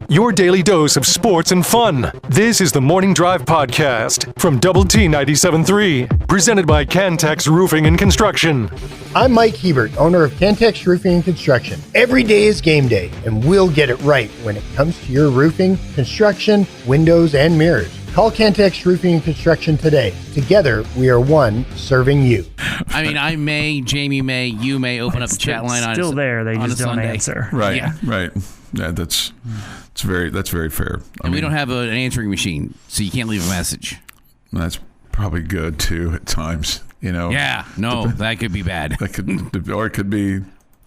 Your daily dose of sports and fun. This is the Morning Drive Podcast from Double T 97.3, presented by Cantex Roofing and Construction. I'm Mike Hebert, owner of Cantex Roofing and Construction. Every day is game day, and we'll get it right when it comes to your roofing, construction, windows, and mirrors. Call Cantex Roofing and Construction today. Together, we are one serving you. I mean, Jamie may, you may open up the chat line on still there. They on just a don't Sunday. answer. Right, Yeah. right. Yeah, that's very fair. And we don't have an answering machine, so you can't leave a message. That's probably good too at times. You know. Yeah, no, that could be bad. That could, or it could be.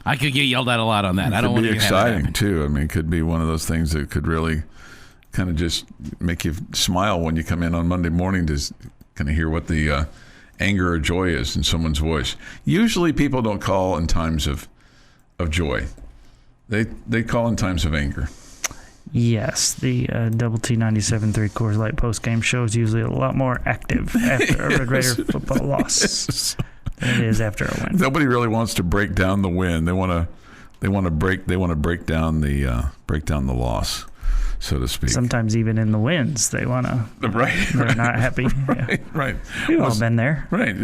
I could get yelled at a lot on that. I don't want to to be exciting too. I mean, it could be one of those things that could really kind of just make you smile when you come in on Monday morning to kind of hear what the anger or joy is in someone's voice. Usually, people don't call in times of joy. They call in times of anger. Yes, the Double T 97.3 Coors Light post-game show is usually a lot more active after a Red Raider football loss than it is after a win. Nobody really wants to break down the win. They want to break down the loss, so to speak. Sometimes even in the wins, they want to. They're not happy. Right. We've all been there. Right.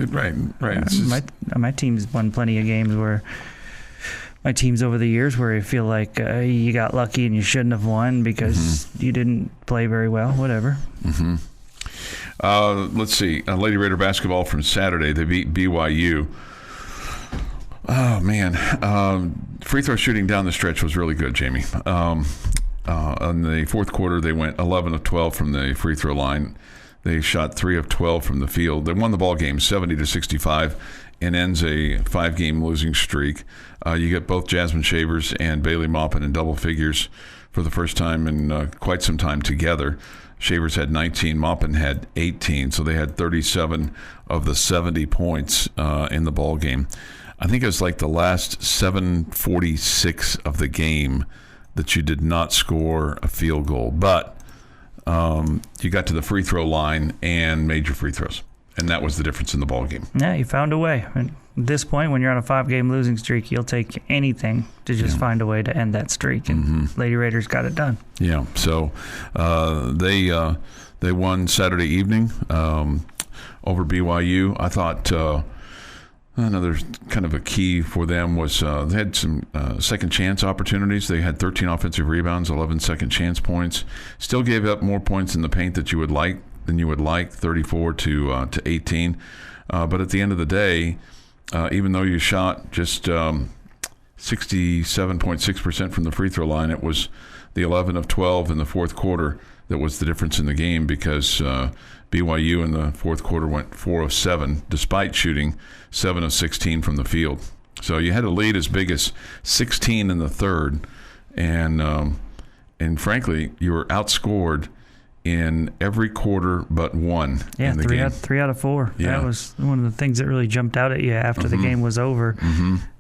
My team's won plenty of games where. My teams over the years where you feel like you got lucky and you shouldn't have won because you didn't play very well, whatever. Let's see. Lady Raider basketball from Saturday. They beat BYU. Oh, man. Free throw shooting down the stretch was really good, Jamie. In the fourth quarter, they went 11 of 12 from the free throw line. They shot 3 of 12 from the field. They won the ball game 70-65 and ends a 5-game losing streak. You get both Jasmine Shavers and Bailey Maupin in double figures for the first time in quite some time together. Shavers had 19, Maupin had 18, so they had 37 of the 70 points in the ball game. I think it was like the last 7:46 of the game that you did not score a field goal, but you got to the free throw line and made your free throws. And that was the difference in the ball game. Yeah, you found a way. And at this point, when you're on a 5-game losing streak, you'll take anything to just find a way to end that streak. And Lady Raiders got it done. Yeah. So they won Saturday evening over BYU. I thought another kind of a key for them was they had some second chance opportunities. They had 13 offensive rebounds, 11 second chance points. Still gave up more points in the paint than you would like, 34 to 18. But at the end of the day, even though you shot just 67.6% from the free throw line, it was the 11 of 12 in the fourth quarter that was the difference in the game because BYU in the fourth quarter went 4 of 7 despite shooting 7 of 16 from the field. So you had a lead as big as 16 in the third, and frankly, you were outscored in every quarter but one in the game. Three out of 4. Yeah. That was one of the things that really jumped out at you after the game was over.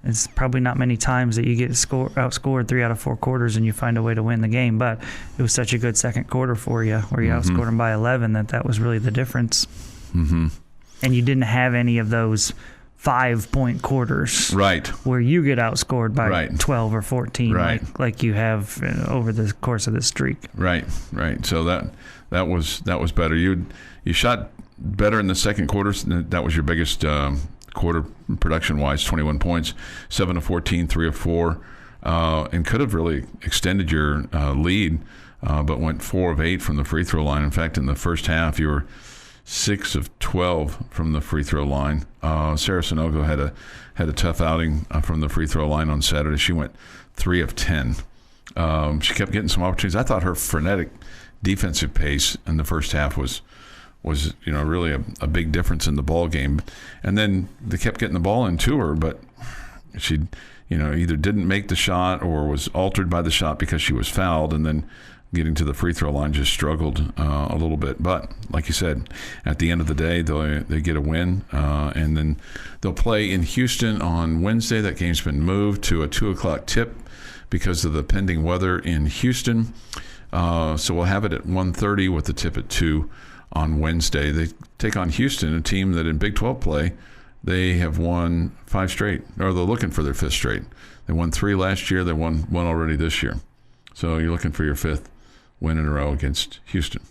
It's probably not many times that you get outscored 3 out of 4 quarters and you find a way to win the game, but it was such a good second quarter for you where you outscored them by 11 that was really the difference. And you didn't have any of those 5-point quarters where you get outscored by 12 or 14 like you have over the course of this streak. Right. So that was better. You shot better in the second quarter. That was your biggest quarter production-wise, 21 points, 7 of 14, 3 of 4, and could have really extended your lead, but went 4 of 8 from the free throw line. In fact, in the first half, you were 6 of 12 from the free throw line. Sarah Sonogo had a tough outing from the free throw line on Saturday. She went 3 of 10. She kept getting some opportunities. I thought her frenetic defensive pace in the first half was really a big difference in the ball game. And then they kept getting the ball into her, but she either didn't make the shot or was altered by the shot because she was fouled, and then getting to the free throw line just struggled a little bit. But like you said, at the end of the day, they get a win, and then they'll play in Houston on Wednesday. That game's been moved to a 2:00 tip because of the pending weather in Houston. So we'll have it at 1:30 with the tip at 2 on Wednesday. They take on Houston, a team that in Big 12 play, they have won 5 straight, or they're looking for their 5th straight. They won 3 last year. They won 1 already this year. So you're looking for your 5th win in a row against Houston.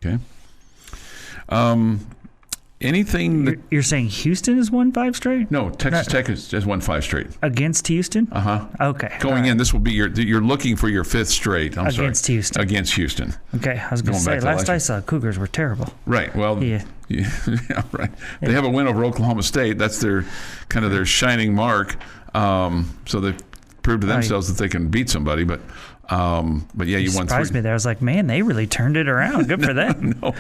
Okay. Anything that You're saying Houston has won 5 straight? no, Texas Tech has won 5 straight. Against Houston? Okay. Going in, this will be you're looking for your 5th straight. Against Houston. Against Houston. Okay, I was going to say, last I saw, Cougars were terrible. Right. Well, Yeah. right. They have a win over Oklahoma State. That's their shining mark. So they've proved to themselves that they can beat somebody. But yeah, you won 3. Surprised me there. I was like, man, they really turned it around. Good for them. No.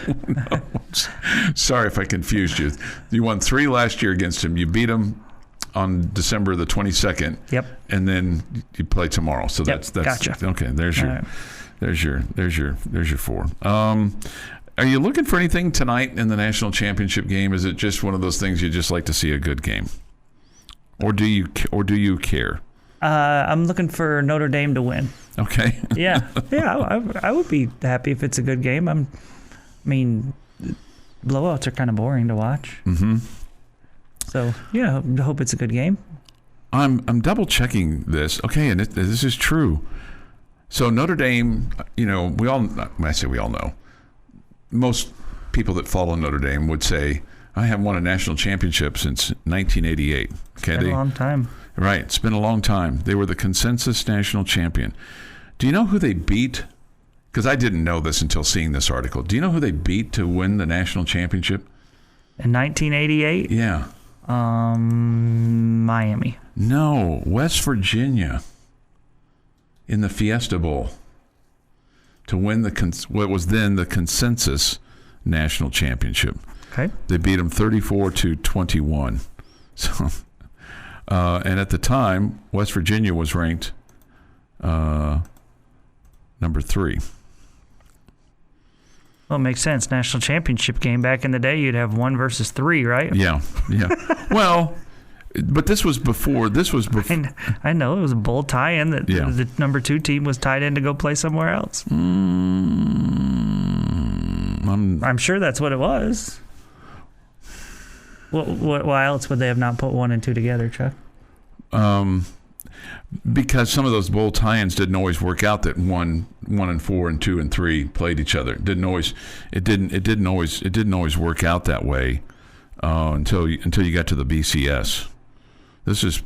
Sorry if I confused you. You won 3 last year against him. You beat him on December the 22nd. Yep. And then you play tomorrow. So Yep. that's Gotcha. okay. There's your right. 4. Are you looking for anything tonight in the national championship game? Is it just one of those things you just like to see a good game, or do you care? I'm looking for Notre Dame to win. Okay. Yeah. I would be happy if it's a good game. I mean, blowouts are kind of boring to watch. Mm-hmm. So yeah, I hope it's a good game. I'm double checking this. Okay, and this is true. So Notre Dame, we all know. Most people that follow Notre Dame would say, I haven't won a national championship since 1988. Okay, It's been a long time. Right, it's been a long time. They were the consensus national champion. Do you know who they beat? Because I didn't know this until seeing this article. Do you know who they beat to win the national championship? In 1988? Yeah. Miami. No, West Virginia in the Fiesta Bowl to win what was then the consensus national championship. Okay. They beat them 34-21. So, and at the time, West Virginia was ranked number 3. Well, it makes sense. National championship game back in the day, you'd have 1 versus 3, right? Yeah. Well, but this was before. I know it was a bowl tie-in that Yeah. the number 2 team was tied in to go play somewhere else. I'm sure that's what it was. Why else would they have not put 1 and 2 together, Chuck? Because some of those bowl tie-ins didn't always work out. That 1 and 4 and 2 and 3 played each other. It didn't always work out that way until you got to the BCS. This is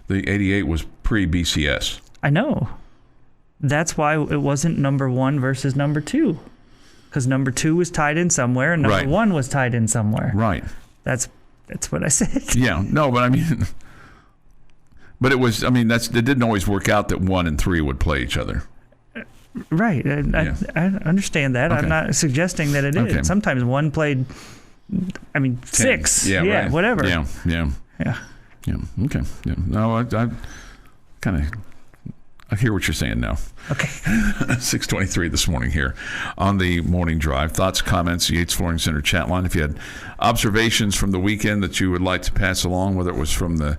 the 88 was pre-BCS. I know. That's why it wasn't number 1 versus number 2, because number 2 was tied in somewhere and number Right. 1 was tied in somewhere. Right. That's what I said. Yeah. No, but I mean, but it was. I mean, it didn't always work out that 1 and 3 would play each other. Right. I understand that. Okay. I'm not suggesting that it did. Okay. Sometimes 1 played. 6. Yeah. Right. Whatever. Yeah. Okay. Yeah. No, I kind of. I hear what you're saying now. Okay. 6:23 this morning here on the Morning Drive. Thoughts, comments, Yates Flooring Center chat line. If you had observations from the weekend that you would like to pass along, whether it was from the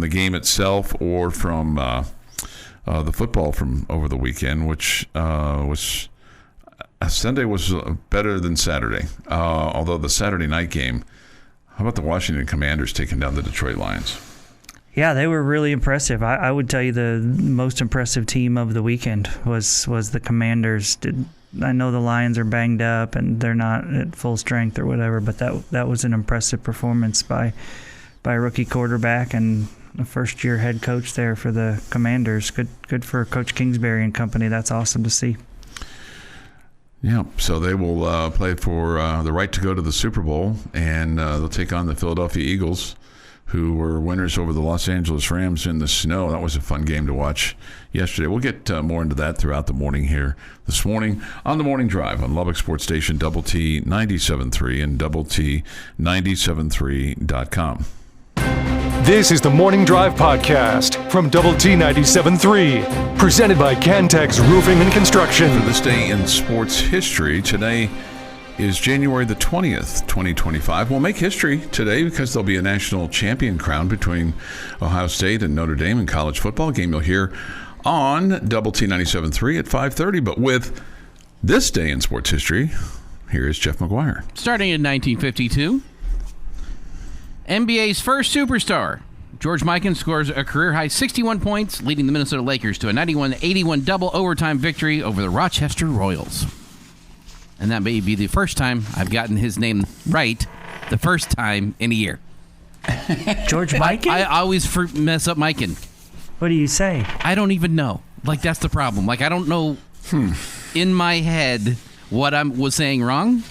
game itself or from the football from over the weekend, which was Sunday was better than Saturday. Although the Saturday night game, how about the Washington Commanders taking down the Detroit Lions? Yeah, they were really impressive. I would tell you the most impressive team of the weekend was the Commanders. I know the Lions are banged up and they're not at full strength or whatever, but that was an impressive performance by a rookie quarterback and a first-year head coach there for the Commanders. Good for Coach Kingsbury and company. That's awesome to see. Yeah, so they will play for the right to go to the Super Bowl, and they'll take on the Philadelphia Eagles, who were winners over the Los Angeles Rams in the snow. That was a fun game to watch yesterday. We'll get more into that throughout the morning here this morning on the Morning Drive on Lubbock Sports Station, Double T 97.3 and Double T 97.3.com. This is the Morning Drive podcast from Double T 97.3, presented by Cantex Roofing and Construction. For this day in sports history, today is January the 20th, 2025. We'll make history today because there'll be a national champion crowned between Ohio State and Notre Dame in college football game you'll hear on Double T 97.3 at 5:30. But with this day in sports history, here is Jeff McGuire. Starting in 1952, NBA's first superstar, George Mikan scores a career-high 61 points, leading the Minnesota Lakers to a 91-81 double overtime victory over the Rochester Royals. And that may be the first time I've gotten his name right, the first time in a year. George Mikan? I always mess up Mikan. What do you say? I don't even know. Like, that's the problem. Like, I don't know in my head what I was saying wrong.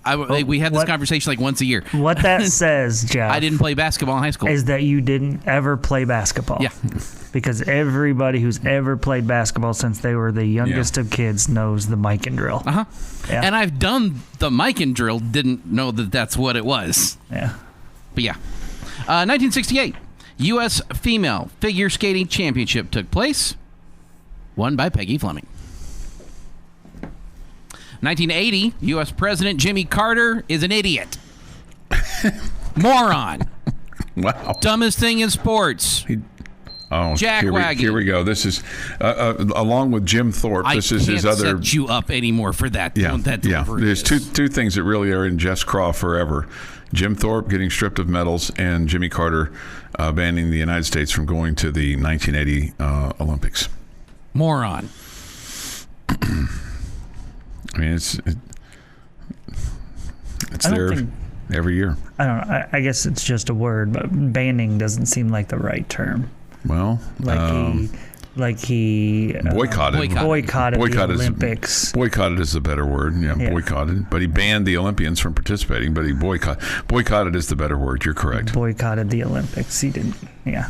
We had this conversation like once a year. What that says, Jeff, I didn't play basketball in high school. is that you didn't ever play basketball. Yeah. Because everybody who's ever played basketball since they were the youngest of kids knows the Mikan drill. Uh-huh. Yeah. And I've done the Mikan drill, didn't know that that's what it was. Yeah. But yeah. 1968, U.S. Female Figure Skating Championship took place, won by Peggy Fleming. 1980, U.S. President Jimmy Carter is an idiot. Moron. Wow. Dumbest thing in sports. Jackwagon. Here we go. This is, along with Jim Thorpe, this is his other... I can't set you up anymore for that. Yeah, that yeah. There's two things that really are in Jeff's craw forever. Jim Thorpe getting stripped of medals, and Jimmy Carter banning the United States from going to the 1980 Olympics. Moron. I mean, it's there every year. I don't know. I guess it's just a word, but banning doesn't seem like the right term. Well, he boycotted the Olympics. Boycotted is the better word. Yeah, boycotted. But he banned the Olympians from participating. But he boycotted is the better word. You're correct. Boycotted the Olympics. He didn't. Yeah.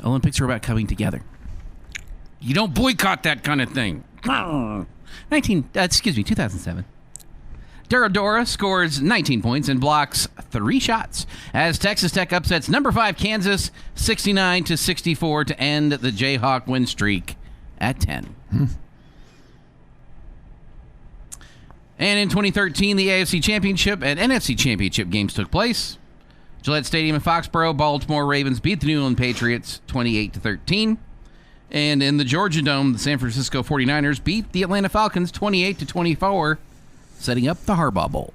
Olympics are about coming together. You don't boycott that kind of thing. 2007. Duradora scores 19 points and blocks 3 shots as Texas Tech upsets number 5 Kansas 69-64 to end the Jayhawk win streak at 10. And in 2013, the AFC Championship and NFC Championship games took place. Gillette Stadium in Foxborough, Baltimore Ravens beat the New England Patriots 28-13. And in the Georgia Dome, the San Francisco 49ers beat the Atlanta Falcons 28-24, setting up the Harbaugh Bowl.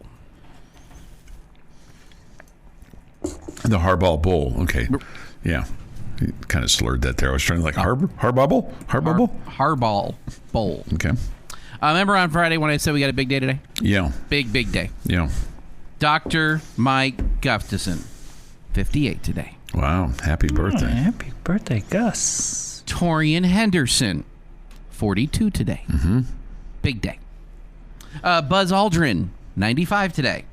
The Harbaugh Bowl. Okay. Yeah. You kind of slurred that there. I was trying to Harbaugh Bowl? Harbaugh Bowl. Okay. Remember on Friday when I said we got a big day today? Yeah. Big day. Yeah. Dr. Mike Gustafson, 58 today. Wow. Happy birthday. Happy birthday, Gus. Torian Henderson, 42 today. Mm-hmm. Big day. Buzz Aldrin, 95 today.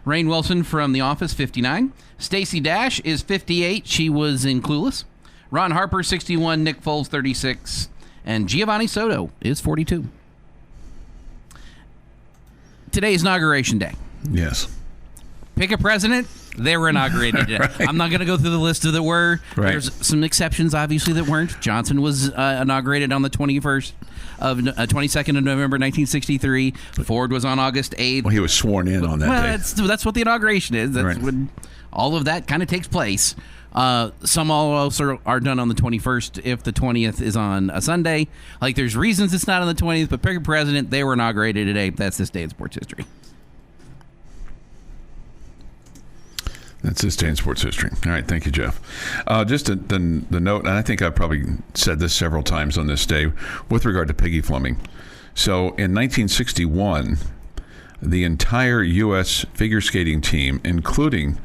Rainn Wilson from The Office, 59. Stacey Dash is 58. She was in Clueless. Ron Harper, 61. Nick Foles, 36. And Giovanni Soto is 42. Today is Inauguration Day. Yes. Pick a president. They were inaugurated today. Right. I'm not going to go through the list of that were. Right. There's some exceptions, obviously, that weren't. Johnson was inaugurated on the 22nd of November, 1963. Ford was on August 8th. Well, he was sworn in on that day. That's what the inauguration is. That's right. when all of that kind of takes place. Some also are done on the 21st if the 20th is on a Sunday. Like, there's reasons it's not on the 20th, but pick a president. They were inaugurated today. That's this day in sports history. That's this day in sports history. All right, thank you, Jeff. Just the note, and I think I've probably said this several times on this day, with regard to Peggy Fleming. So in 1961, the entire U.S. figure skating team, including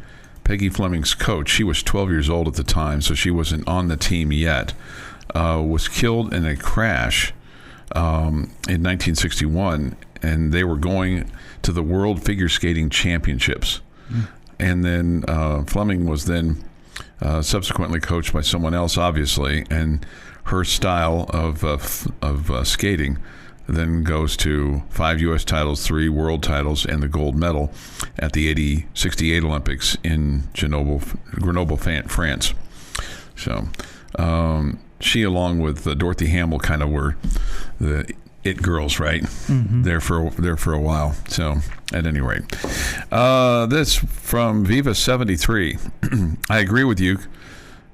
Peggy Fleming's coach, she was 12 years old at the time, so she wasn't on the team yet, was killed in a crash in 1961, and they were going to the World Figure Skating Championships. And then Fleming was then subsequently coached by someone else, obviously, and her style of skating then goes to 5 U.S. titles, 3 world titles, and the gold medal at the 68 Olympics in Grenoble, France. So she, along with Dorothy Hamill, kind of were the it girls, right? Mm-hmm. there for a while. So at any rate, this from Viva 73. I agree with you.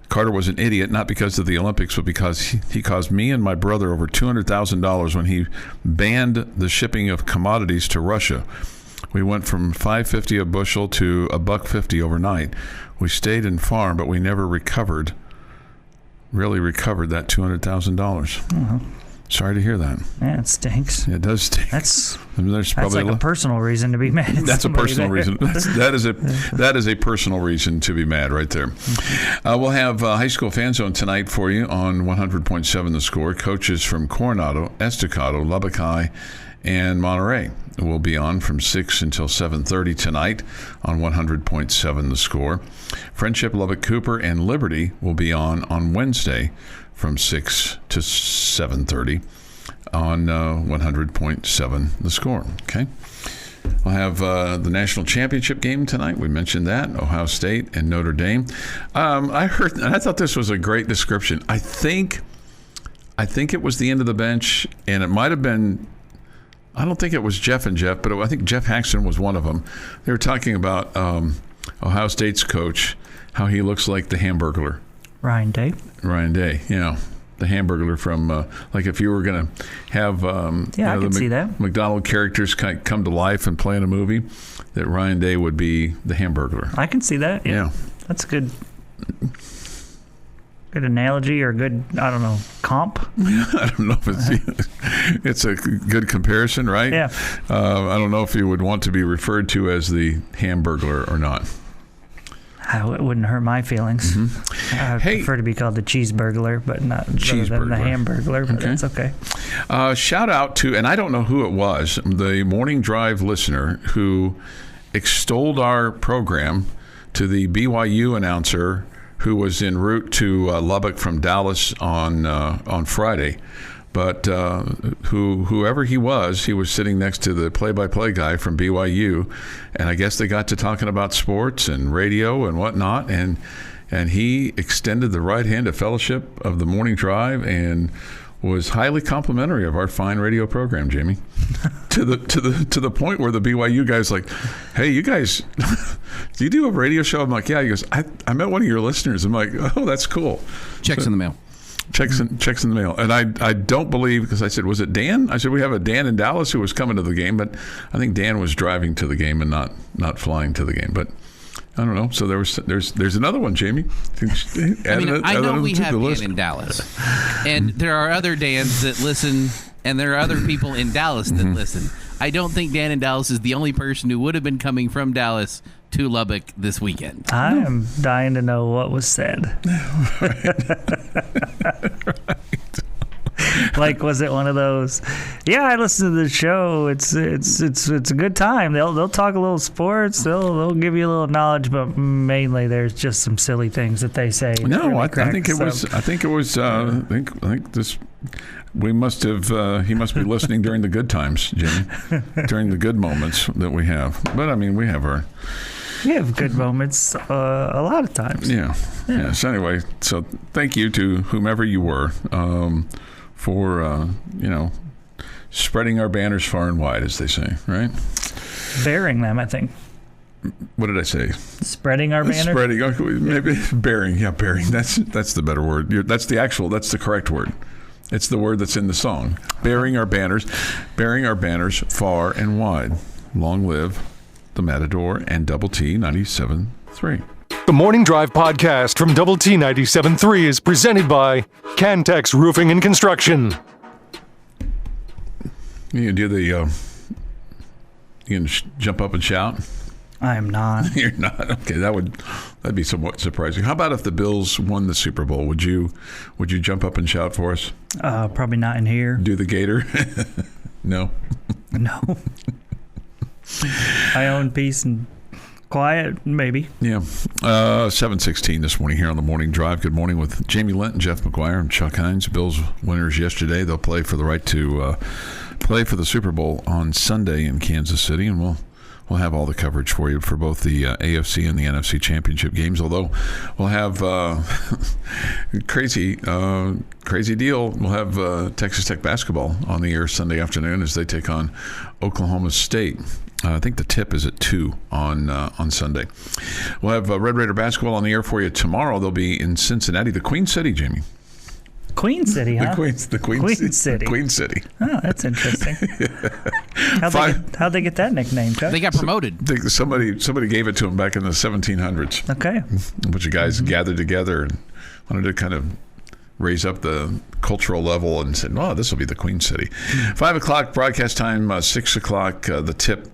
Carter was an idiot, not because of the Olympics, but because he caused me and my brother over $200,000 when he banned the shipping of commodities to Russia. We went from $5.50 a bushel to $1.50 overnight. We stayed in farm, but we never really recovered that $200,000. Sorry to hear that. Yeah, it stinks. It does stink. That's There's probably like a personal reason to be mad at That's a somebody personal there. reason. That is a personal reason to be mad right there. We'll have high school fan zone tonight for you on 100.7 The Score. Coaches from Coronado, Estacado, Lubbock High, and Monterey will be on from 6 until 7:30 tonight on 100.7 The Score. Friendship, Lubbock Cooper, and Liberty will be on Wednesday from 6 to 7:30 on 100.7 The Score. Okay. We'll have the national championship game tonight. We mentioned that, Ohio State and Notre Dame. I heard, and I thought this was a great description. I think it was the end of the bench, and it might have been, I don't think it was Jeff and Jeff, but I think Jeff Haxton was one of them. They were talking about Ohio State's coach, how he looks like the Hamburglar. Ryan Day, yeah. The Hamburglar from, like if you were going to have I can see that. McDonald characters come to life and play in a movie, that Ryan Day would be the Hamburglar. I can see that. Yeah. That's a good analogy or good, I don't know, comp. I don't know if it's a good comparison, right? Yeah. I don't know if you would want to be referred to as the Hamburglar or not. It wouldn't hurt my feelings. I would prefer to be called the cheeseburglar, but not than the Hamburglar, but that's okay. Shout out to, and I don't know who it was, the Morning Drive listener who extolled our program to the BYU announcer who was en route to Lubbock from Dallas on Friday. But whoever he was sitting next to the play-by-play guy from BYU, and I guess they got to talking about sports and radio and whatnot, and he extended the right hand of fellowship of the Morning Drive and was highly complimentary of our fine radio program, Jamie, to the point where the BYU guy's like, "Hey, you guys, do you do a radio show?" I'm like, "Yeah." He goes, "I met one of your listeners." I'm like, "Oh, that's cool." Checks in the mail. Checks in the mail. And I don't believe, because I said, was it Dan? I said, we have a Dan in Dallas who was coming to the game, but I think Dan was driving to the game and not flying to the game. But I don't know. So there's another one, Jamie. I know we have Dan in Dallas, and there are other Dans that listen, and there are other people in Dallas that listen. I don't think Dan in Dallas is the only person who would have been coming from Dallas to Lubbock this weekend. I am dying to know what was said. Like, was it one of those? Yeah, I listened to the show. It's a good time. They'll talk a little sports. They'll give you a little knowledge, but mainly there's just some silly things that they say. No, I think it was. We must have. He must be listening during the good times, Jimmy. During the good moments that we have. But I mean, we have good moments a lot of times. Yeah. So anyway, so thank you to whomever you were for spreading our banners far and wide, as they say, right? Bearing them, I think. What did I say? Spreading our banners? Spreading, maybe bearing. Yeah, bearing. That's the better word. That's the correct word. It's the word that's in the song. Bearing our banners far and wide. Long live the Matador and Double T 97.3. The Morning Drive podcast from Double T 97.3 is presented by Cantex Roofing and Construction. You do the. You can jump up and shout. I am not. You're not. Okay, that'd be somewhat surprising. How about if the Bills won the Super Bowl? Would you jump up and shout for us? Probably not in here. Do the Gator? No. No. I own peace and quiet, maybe. Yeah. 7:16 this morning here on the Morning Drive. Good morning with Jamie Lent and Jeff McGuire and Chuck Heinz. Bills winners yesterday. They'll play for the right to play for the Super Bowl on Sunday in Kansas City, and we'll have all the coverage for you for both the AFC and the NFC championship games. Although we'll have crazy deal. We'll have Texas Tech basketball on the air Sunday afternoon as they take on Oklahoma State. I think the tip is at 2 on Sunday. We'll have Red Raider basketball on the air for you tomorrow. They'll be in Cincinnati, the Queen City, Jamie. Queen City, huh? The Queen City. Queen City. Oh, that's interesting. How'd they get that nickname, Coach? They got promoted. Somebody gave it to them back in the 1700s. Okay. A bunch of guys gathered together and wanted to kind of raise up the cultural level and said, "Oh, this will be the Queen City." 5 o'clock broadcast time. 6 o'clock the tip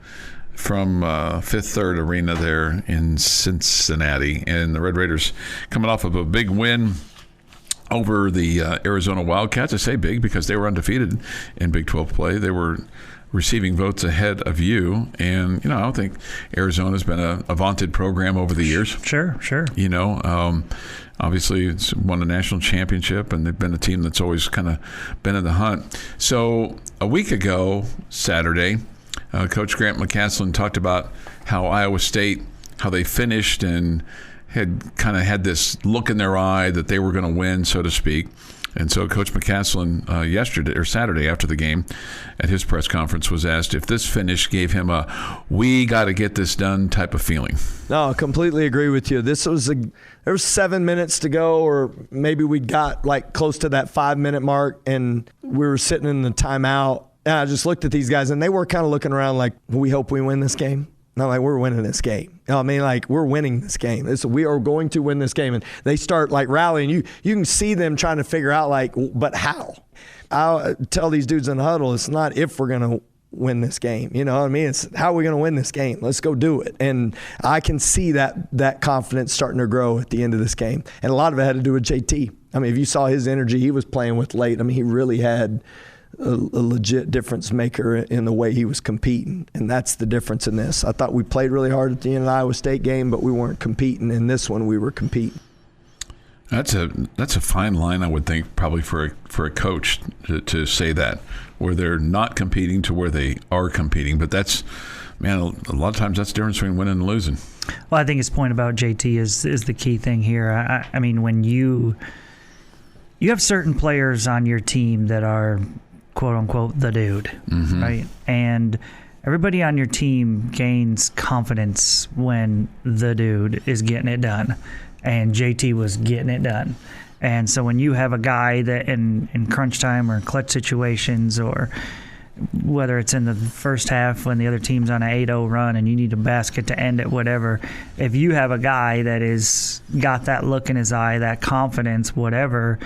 from Fifth Third Arena there in Cincinnati, and the Red Raiders coming off of a big win over the Arizona Wildcats. I say big because they were undefeated in Big 12 play. They were receiving votes ahead of you, and I don't think Arizona's been a vaunted program over the years. Sure. Obviously it's won a national championship, and they've been a team that's always kind of been in the hunt. So a week ago Saturday, Coach Grant McCasland talked about how Iowa State, how they finished and had kind of had this look in their eye that they were going to win, so to speak. And so Coach McCasland Saturday after the game at his press conference was asked if this finish gave him a "we got to get this done" type of feeling. No, I completely agree with you. There was 7 minutes to go, or maybe we got like close to that 5-minute mark, and we were sitting in the timeout. And I just looked at these guys, and they were kind of looking around like, we hope we win this game. No, like, we're winning this game. We're winning this game. We are going to win this game. And they start like rallying. You can see them trying to figure out but how? I'll tell these dudes in the huddle, it's not if we're going to win this game. You know what I mean? It's how are we going to win this game? Let's go do it. And I can see that confidence starting to grow at the end of this game. And a lot of it had to do with JT. If you saw his energy he was playing with late, he really had a legit difference maker in the way he was competing, and that's the difference in this. I thought we played really hard at the end of the Iowa State game, but we weren't competing. In this one, we were competing. That's a fine line, I would think, probably for a coach to say that, where they're not competing to where they are competing. But that's, man, a lot of times that's the difference between winning and losing. Well, I think his point about JT is the key thing here. When you have certain players on your team that are quote unquote the dude, right? And everybody on your team gains confidence when the dude is getting it done, and JT was getting it done. And so when you have a guy that in crunch time or in clutch situations, or whether it's in the first half when the other team's on an 8-0 run and you need a basket to end it, whatever, if you have a guy that is got that look in his eye, that confidence, whatever,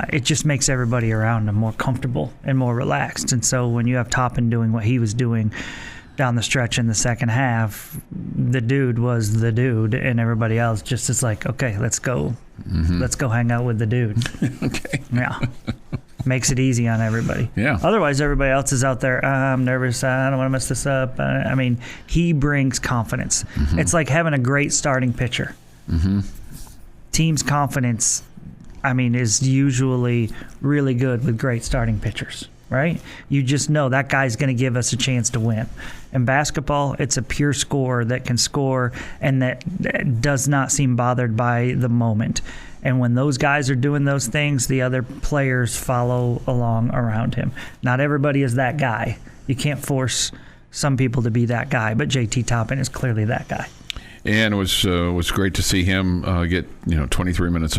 it just makes everybody around him more comfortable and more relaxed. And so when you have Toppin doing what he was doing down the stretch in the second half, the dude was the dude, and everybody else just is like, okay, let's go. Let's go hang out with the dude. Okay. Yeah. Makes it easy on everybody. Yeah. Otherwise, everybody else is out there, I'm nervous, I don't want to mess this up. He brings confidence. It's like having a great starting pitcher. Team's confidence is usually really good with great starting pitchers, right? You just know that guy's going to give us a chance to win. In basketball, it's a pure scorer that can score and that does not seem bothered by the moment. And when those guys are doing those things, the other players follow along around him. Not everybody is that guy. You can't force some people to be that guy, but JT Toppin is clearly that guy. And it was great to see him get 26 minutes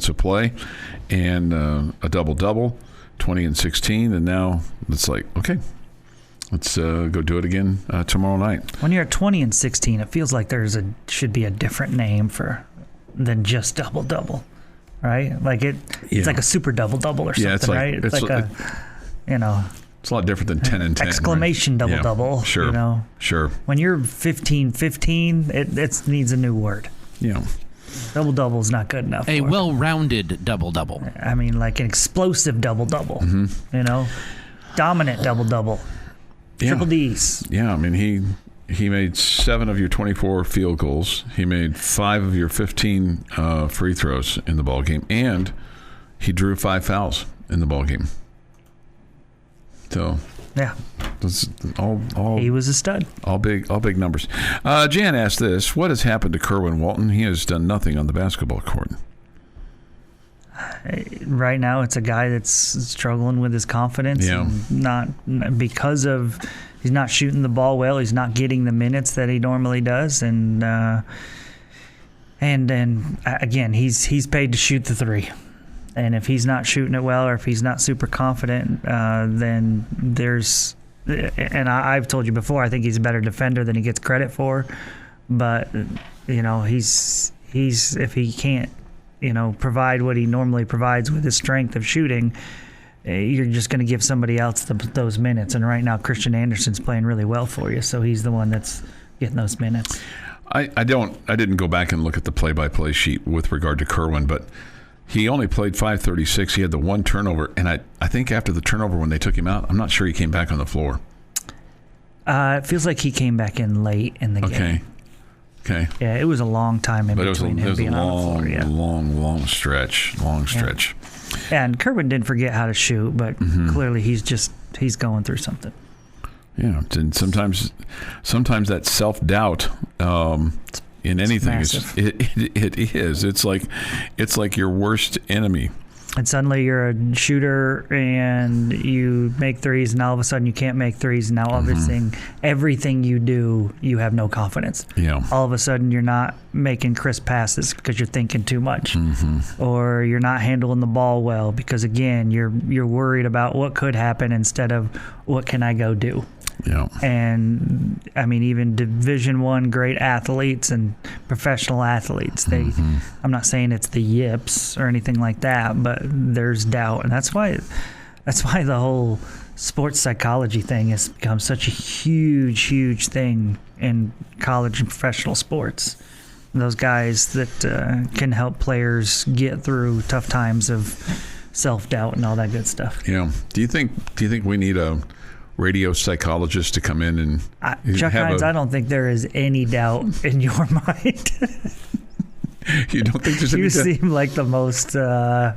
of play, and a double-double, 20 and 16, and now it's like, okay, let's go do it again tomorrow night. When you're at 20 and 16, it feels like should be a different name than just double-double, right? It's like a super double-double or something, right? It's It's a lot different than 10 and 10. Exclamation right? double-double. Sure. Sure. When you're 15-15, it needs a new word. Yeah. Double-double is not good enough. A well-rounded double-double. Like an explosive double-double. Dominant double-double. Triple Ds. Yeah, he made 7 of your 24 field goals. He made 5 of your 15 free throws in the ballgame, and he drew 5 fouls in the ballgame. So yeah, all he was a stud. All big numbers. Jan asked this: what has happened to Kerwin Walton? He has done nothing on the basketball court. Right now, it's a guy that's struggling with his confidence. Yeah. Because he's not shooting the ball well. He's not getting the minutes that he normally does, and then again, he's paid to shoot the three. And if he's not shooting it well, or if he's not super confident, then there's. And I've told you before, I think he's a better defender than he gets credit for. But he's if he can't provide what he normally provides with his strength of shooting, you're just going to give somebody else those minutes. And right now, Christian Anderson's playing really well for you, so he's the one that's getting those minutes. I didn't go back and look at the play-by-play sheet with regard to Kerwin, but he only played 5:36. He had the one turnover, and I think after the turnover when they took him out, I'm not sure he came back on the floor. It feels like he came back in late in the game. Okay. Yeah, it was a long time in between him being on the floor. Yeah. Long stretch. Yeah, and Kerwin didn't forget how to shoot, but clearly he's going through something. Yeah, and sometimes that self-doubt in anything it is. It's like your worst enemy. And suddenly you're a shooter and you make threes, and all of a sudden you can't make threes. And now everything you do, you have no confidence. Yeah. All of a sudden you're not making crisp passes because you're thinking too much, or you're not handling the ball well because again you're worried about what could happen instead of what can I go do. Yeah. And I mean, even Division I great athletes and professional athletes, I'm not saying it's the yips or anything like that, but there's doubt. And that's why the whole sports psychology thing has become such a huge thing in college and professional sports. Those guys that can help players get through tough times of self-doubt and all that good stuff. Yeah. Do you think we need a radio psychologist to come in and Chuck Heinz, I don't think there is any doubt in your mind. You don't think there's any doubt? You seem like the most I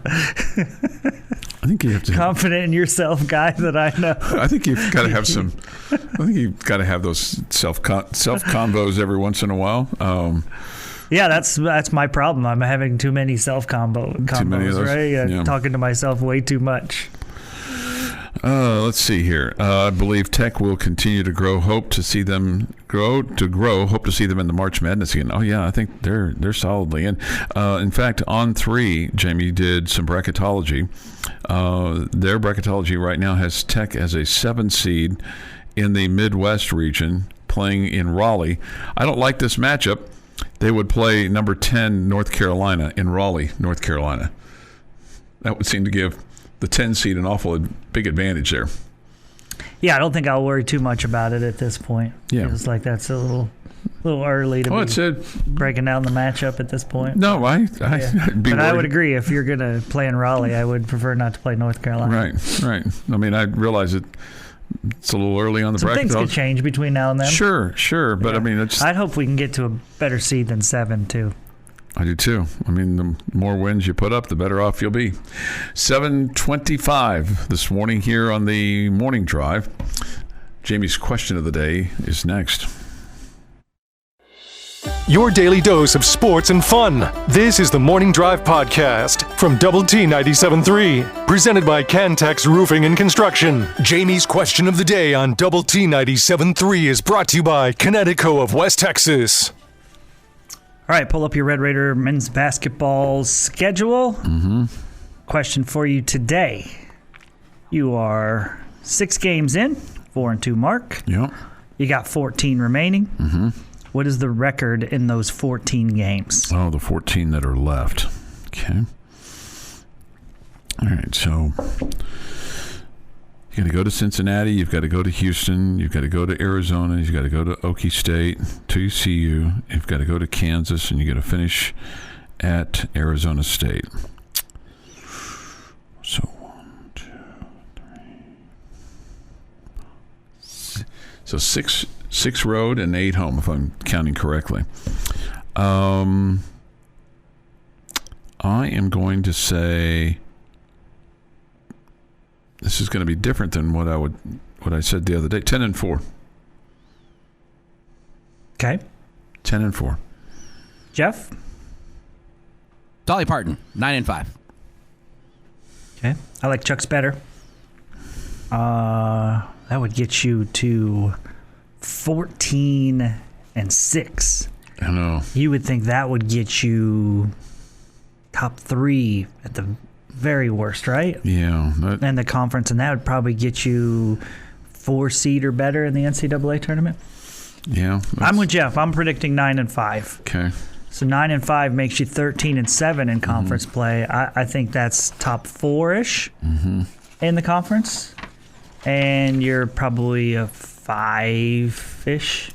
think you have to confident in yourself guy that I know. I think you've got to have some. I think you've got to have those self convos every once in a while. Yeah, that's my problem. I'm having too many self combos, right? Yeah. Talking to myself way too much. Let's see here. I believe Tech will continue to grow. Hope to see them grow. Hope to see them in the March Madness again. Oh yeah, I think they're solidly in. In fact, On 3, Jamie did some bracketology. Their bracketology right now has Tech as a 7 seed in the Midwest region, playing in Raleigh. I don't like this matchup. They would play number 10 North Carolina in Raleigh, North Carolina. That would seem to give the 10 seed an awful big advantage there. Yeah, I don't think I'll worry too much about it at this point. Yeah. It's like that's a little early to be breaking down the matchup at this point. No, I'd be But worried. I would agree. If you're going to play in Raleigh, I would prefer not to play North Carolina. Right. I mean, I realize it's a little early on the bracket. Things could change between now and then. Sure. But I mean, I'd hope we can get to a better seed than 7, too. I do too. I mean, the more wins you put up, the better off you'll be. 7:25 this morning here on the Morning Drive. Jamie's question of the day is next. Your daily dose of sports and fun. This is the Morning Drive Podcast from Double T 97.3. Presented by Cantex Roofing and Construction. Jamie's question of the day on Double T 97.3 is brought to you by Connecticut of West Texas. All right, pull up your Red Raider men's basketball schedule. Question for you today. You are 6 games in, 4-2 mark. Yep. You got 14 remaining. What is the record in those 14 games? Oh, the 14 that are left. Okay. All right, so you got to go to Cincinnati. You've got to go to Houston. You've got to go to Arizona. You've got to go to Okie State, to CU. You've got to go to Kansas, and you got to finish at Arizona State. So 1, 2, 3. So six road and 8 home, if I'm counting correctly. I am going to say. This is going to be different than what I said the other day. 10-4. Okay. 10-4. Jeff? Dolly Parton, 9-5. Okay. I like Chuck's better. That would get you to 14-6. I know. You would think that would get you top 3 at the very worst, right? Yeah. And the conference, and that would probably get you 4 seed or better in the NCAA tournament. Yeah. I'm with Jeff. I'm predicting 9-5. Okay. So 9-5 makes you 13-7 in conference play. I think that's top 4-ish in the conference, and you're probably a 5-ish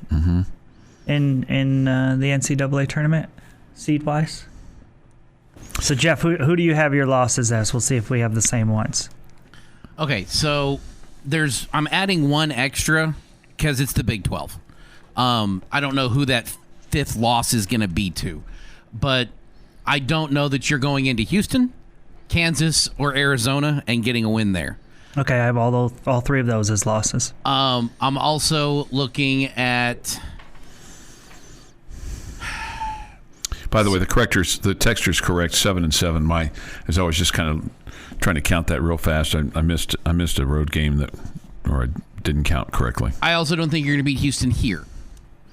in the NCAA tournament seed wise. So Jeff, who do you have your losses as? We'll see if we have the same ones. Okay, so I'm adding one extra because it's the Big 12. I don't know who that 5th loss is going to be to, but I don't know that you're going into Houston, Kansas, or Arizona and getting a win there. Okay, I have all 3 of those as losses. I'm also looking at. By the way, the texture's correct. 7-7. As I was just kind of trying to count that real fast, I missed a road game or I didn't count correctly. I also don't think you're going to beat Houston here.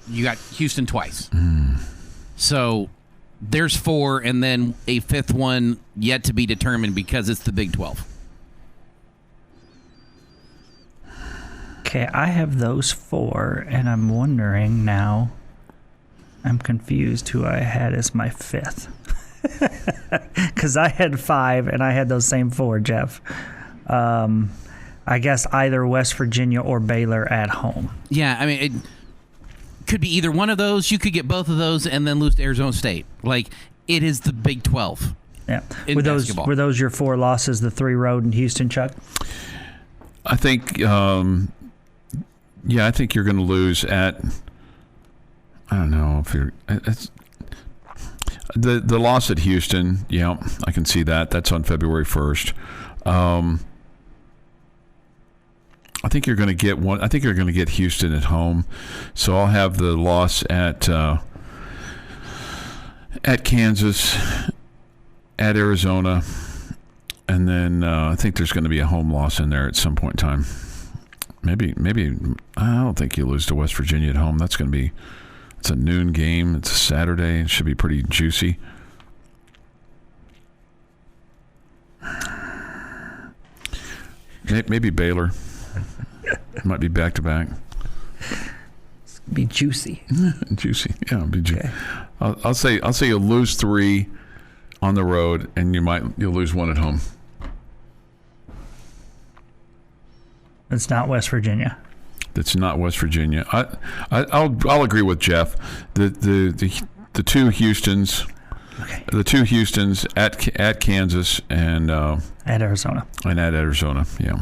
You got Houston twice. So there's 4, and then a 5th one yet to be determined because it's the Big 12. Okay, I have those 4, and I'm wondering now. I'm confused who I had as my 5th. Because I had 5, and I had those same 4, Jeff. I guess either West Virginia or Baylor at home. Yeah, I mean, it could be either one of those. You could get both of those and then lose to Arizona State. Like, it is the Big 12. Yeah. Basketball. Were those your 4 losses, the 3 road in Houston, Chuck? I think, I think you're going to lose at, I don't know if you're, it's, the loss at Houston. Yeah, I can see that. That's on February 1st. I think you're going to get one. I think you're going to get Houston at home. So I'll have the loss at Kansas, at Arizona, and then I think there's going to be a home loss in there at some point in time. Maybe I don't think you lose to West Virginia at home. It's a noon game. It's a Saturday. It should be pretty juicy. Maybe Baylor. Might be back to back. Be juicy. Juicy. Yeah, it'll be juicy. Okay. I'll say you'll lose 3 on the road, and you'll lose 1 at home. It's not West Virginia. That's not West Virginia. I'll agree with Jeff. The 2 Houstons. Okay. The 2 Houstons at Kansas and At Arizona. And at Arizona. Yeah.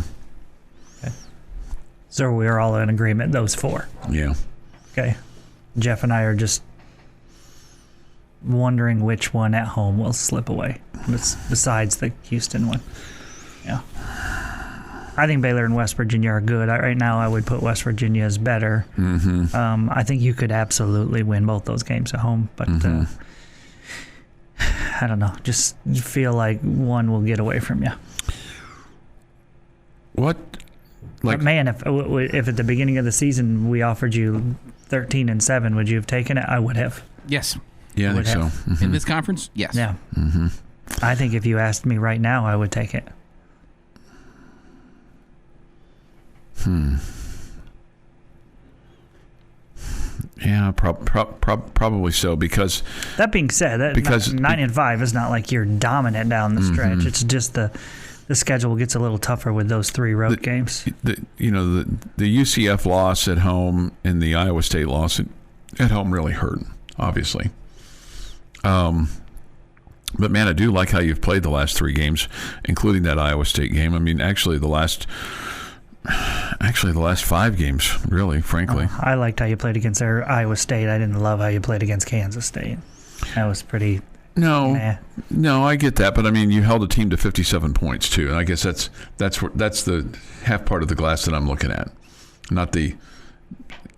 So we're all in agreement, those 4. Yeah. Okay. Jeff and I are just wondering which one at home will slip away besides the Houston one. Yeah. I think Baylor and West Virginia are good. Right now I would put West Virginia as better. I think you could absolutely win both those games at home, but I don't know. Just feel like one will get away from you. What? But man, if at the beginning of the season we offered you 13-7, would you have taken it? I would have. Yes. Yeah, I think so. In this conference, yes. Yeah. I think if you asked me right now, I would take it. Yeah, probably so, because. That being said, 9-5 is not like you're dominant down the stretch. It's just the schedule gets a little tougher with those 3 road games. The UCF loss at home and the Iowa State loss at home really hurt, obviously. But man, I do like how you've played the last 3 games, including that Iowa State game. I mean, actually the last 5 games, really, frankly. I liked how you played against Iowa State. I didn't love how you played against Kansas State. That was pretty. No, I get that, but I mean, you held a team to 57 points too, and I guess that's the half part of the glass that I'm looking at, not the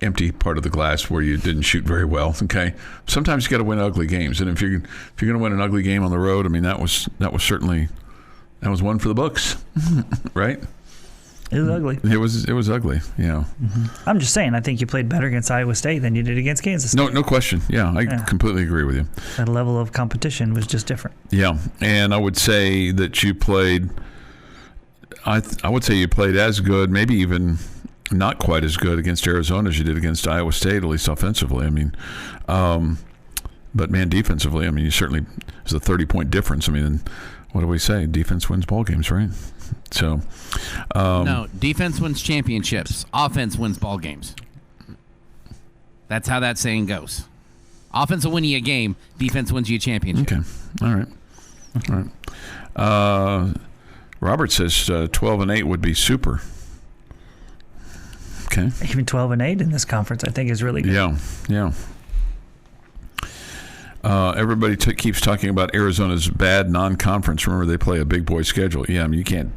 empty part of the glass where you didn't shoot very well. Okay, sometimes you got to win ugly games, and if you're going to win an ugly game on the road, I mean, that was certainly one for the books, right? It was ugly. It was ugly. Yeah. I'm just saying. I think you played better against Iowa State than you did against Kansas State. No question. Yeah, I completely agree with you. That level of competition was just different. Yeah, and I would say that you played. I would say you played as good, maybe even not quite as good against Arizona as you did against Iowa State, at least offensively. I mean, but man, defensively, I mean, you certainly there's a 30-point difference. I mean, what do we say? Defense wins ball games, right? So, no, defense wins championships. Offense wins ball games. That's how that saying goes. Offense will win you a game. Defense wins you a championship. Okay. All right. Robert says 12-8 would be super. Okay. Even 12-8 in this conference, I think, is really good. Yeah. Everybody keeps talking about Arizona's bad non-conference. Remember, they play a big boy schedule. Yeah, I mean, you can't.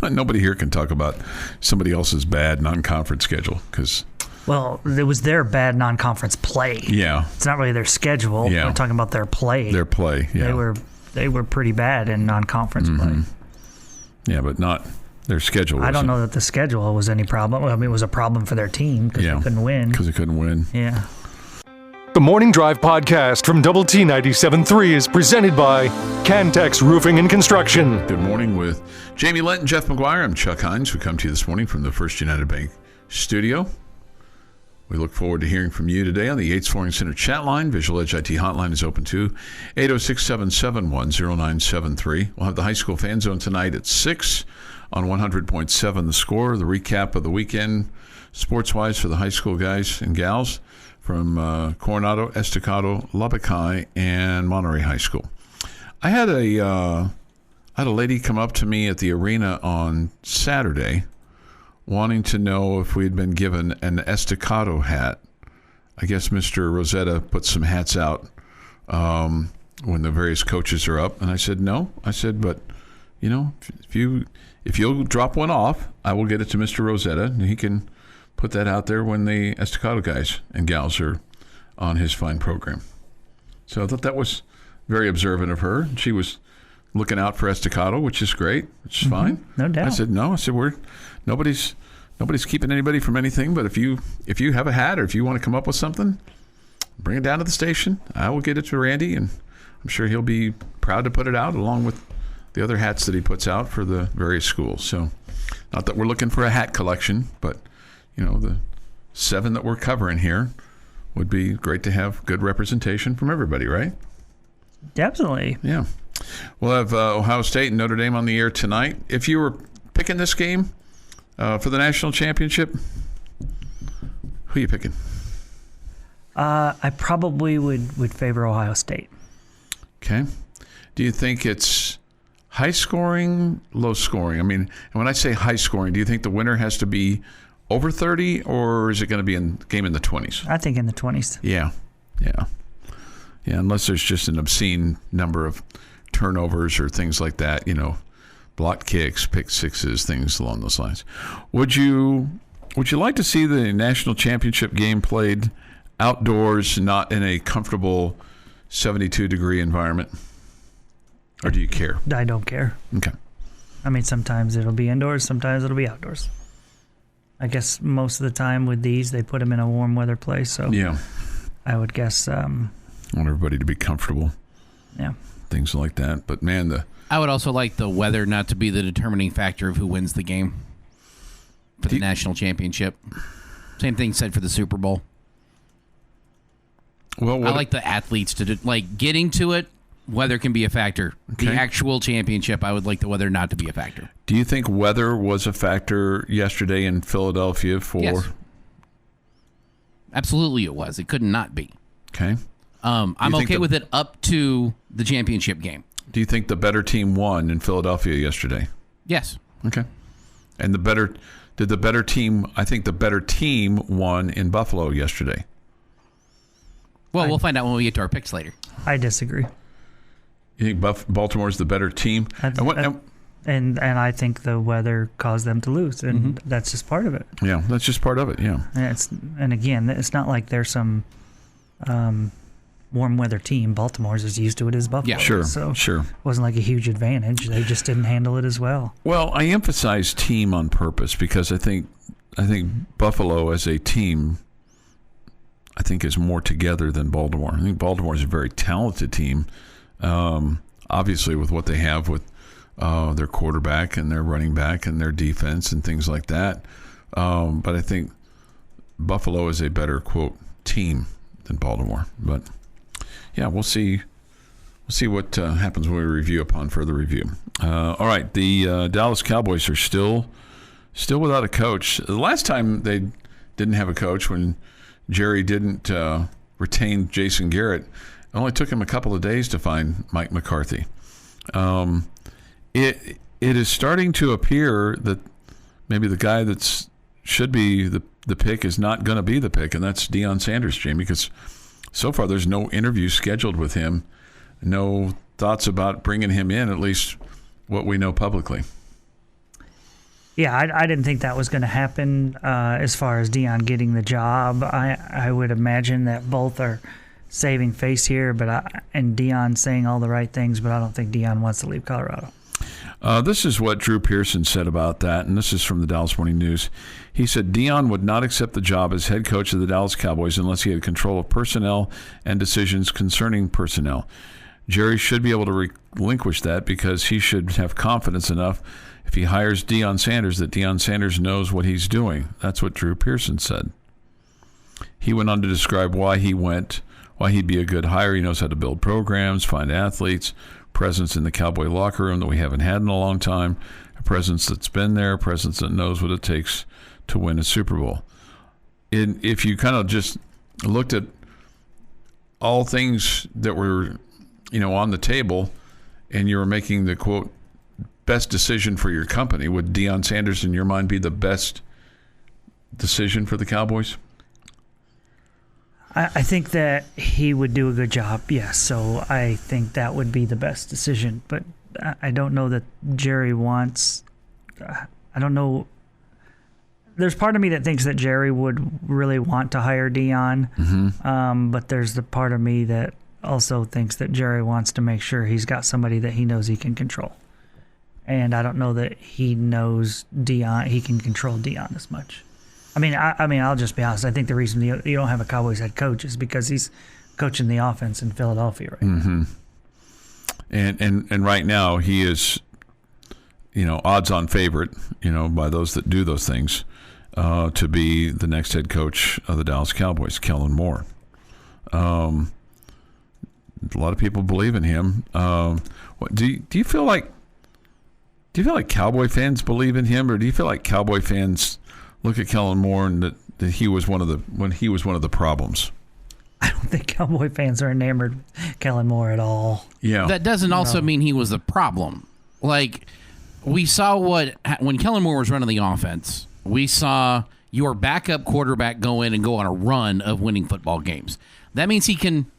Nobody here can talk about somebody else's bad non-conference schedule because. Well, it was their bad non-conference play. Yeah, it's not really their schedule. Yeah. We're talking about their play. Their play. Yeah, they were pretty bad in non-conference play. Yeah, but not their schedule. I don't know that the schedule was any problem. I mean, it was a problem for their team because they couldn't win. Because they couldn't win. Yeah. The Morning Drive podcast from Double T 97.3 is presented by Cantex Roofing and Construction. Good morning with Jamie Lent and Jeff McGuire. I'm Chuck Heinz. We come to you this morning from the First United Bank studio. We look forward to hearing from you today on the Yates Flooring Center chat line. Visual Edge IT hotline is open too, 806-771-0973. We'll have the high school fan zone tonight at 6 on 100.7 The Score. The recap of the weekend sports-wise for the high school guys and gals from Coronado, Estacado, Lubbock High, and Monterey High School. I had a lady come up to me at the arena on Saturday wanting to know if we'd been given an Estacado hat. I guess Mr. Rosetta put some hats out when the various coaches are up, and I said no. I said, but if you'll drop one off, I will get it to Mr. Rosetta, and he can put that out there when the Estacado guys and gals are on his fine program. So I thought that was very observant of her. She was looking out for Estacado, which is great, which is fine. No doubt. I said no. I said nobody's keeping anybody from anything. But if you have a hat or if you want to come up with something, bring it down to the station. I will get it to Randy, and I'm sure he'll be proud to put it out along with the other hats that he puts out for the various schools. So, not that we're looking for a hat collection, but the 7 that we're covering here would be great to have good representation from everybody, right? Absolutely. Yeah. We'll have Ohio State and Notre Dame on the air tonight. If you were picking this game for the national championship, who are you picking? I probably would favor Ohio State. Okay. Do you think it's high scoring, low scoring? I mean, and when I say high scoring, do you think the winner has to be over 30, or is it going to be a game in the 20s? I think in the 20s. Yeah, unless there's just an obscene number of turnovers or things like that, blocked kicks, pick sixes, things along those lines. Would you like to see the national championship game played outdoors, not in a comfortable 72-degree environment? Or do you care? I don't care. Okay. I mean, sometimes it'll be indoors, sometimes it'll be outdoors. I guess most of the time with these, they put them in a warm weather place. So yeah, I would guess. I want everybody to be comfortable. Yeah. Things like that. But man, I would also like the weather not to be the determining factor of who wins the game for the national championship. Same thing said for the Super Bowl. Well, I like the athletes to getting to it. Weather can be a factor. Okay. The actual championship, I would like the weather not to be a factor. Do you think weather was a factor yesterday in Philadelphia for? Yes. Absolutely it was. It could not be. Okay. I'm okay with it up to the championship game. Do you think the better team won in Philadelphia yesterday? Yes. Okay. And I think the better team won in Buffalo yesterday. Well, we'll find out when we get to our picks later. I disagree. You think Baltimore's the better team? And I think the weather caused them to lose, and that's just part of it. Yeah, that's just part of it. Yeah. And again, it's not like there's some warm weather team. Baltimore's as used to it as Buffalo. Yeah, Sure, So sure. it wasn't like a huge advantage. They just didn't handle it as well. Well, I emphasize team on purpose because I think Buffalo as a team, I think, is more together than Baltimore. I think Baltimore is a very talented team, obviously with what they have with their quarterback and their running back and their defense and things like that. But I think Buffalo is a better, quote, team than Baltimore. But yeah, we'll see. We'll see what happens when we review upon further review. All right, the Dallas Cowboys are still without a coach. The last time they didn't have a coach, when Jerry didn't retain Jason Garrett, it only took him a couple of days to find Mike McCarthy. It is starting to appear that maybe the guy that should be the pick is not going to be the pick, and that's Deion Sanders, Jamie, because so far there's no interview scheduled with him, no thoughts about bringing him in, at least what we know publicly. Yeah, I didn't think that was going to happen as far as Deion getting the job. I would imagine that both are saving face here, and Deion saying all the right things, but I don't think Deion wants to leave Colorado. This is what Drew Pearson said about that, and this is from the Dallas Morning News. He said Deion would not accept the job as head coach of the Dallas Cowboys unless he had control of personnel and decisions concerning personnel. Jerry should be able to relinquish that because he should have confidence enough if he hires Deion Sanders that Deion Sanders knows what he's doing. That's what Drew Pearson said. He went on to describe why he'd be a good hire. He knows how to build programs, find athletes, presence in the Cowboy locker room that we haven't had in a long time, a presence that's been there, a presence that knows what it takes to win a Super Bowl. If you kind of just looked at all things that were, on the table, and you were making the, quote, best decision for your company, would Deion Sanders, in your mind, be the best decision for the Cowboys? I think that he would do a good job, yes. So I think that would be the best decision. But I don't know that Jerry wants – I don't know. There's part of me that thinks that Jerry would really want to hire Deion. But there's the part of me that also thinks that Jerry wants to make sure he's got somebody that he knows he can control. And I don't know that he knows Deion. He can control Deion as much. I mean, I'll just be honest. I think the reason you don't have a Cowboys head coach is because he's coaching the offense in Philadelphia right now. And right now he is, odds-on favorite, by those that do those things, to be the next head coach of the Dallas Cowboys, Kellen Moore. A lot of people believe in him. Do you feel like Cowboy fans believe in him, or do you feel like Cowboy fans look at Kellen Moore and that he was one of the problems? I don't think Cowboy fans are enamored with Kellen Moore at all. Yeah, that doesn't also mean he was the problem. Like, we saw when Kellen Moore was running the offense, we saw your backup quarterback go in and go on a run of winning football games. That means he can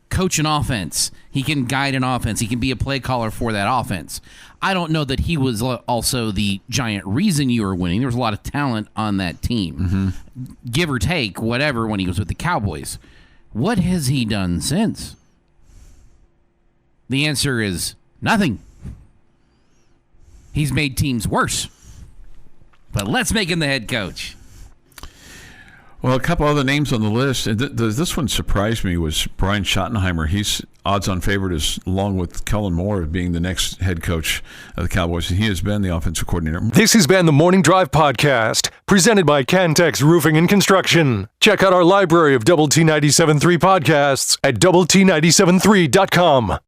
coach an offense. He can guide an offense. He can be a play caller for that offense. I don't know that he was also the giant reason you were winning. There was a lot of talent on that team. Give or take, whatever, when he was with the Cowboys. What has he done since? The answer is nothing. He's made teams worse. But let's make him the head coach. Well, a couple other names on the list. And this one surprised me was Brian Schottenheimer. He's odds-on favorite along with Kellen Moore being the next head coach of the Cowboys. And he has been the offensive coordinator. This has been the Morning Drive Podcast, presented by Cantex Roofing and Construction. Check out our library of Double T 97.3 podcasts at doublet97.3.com.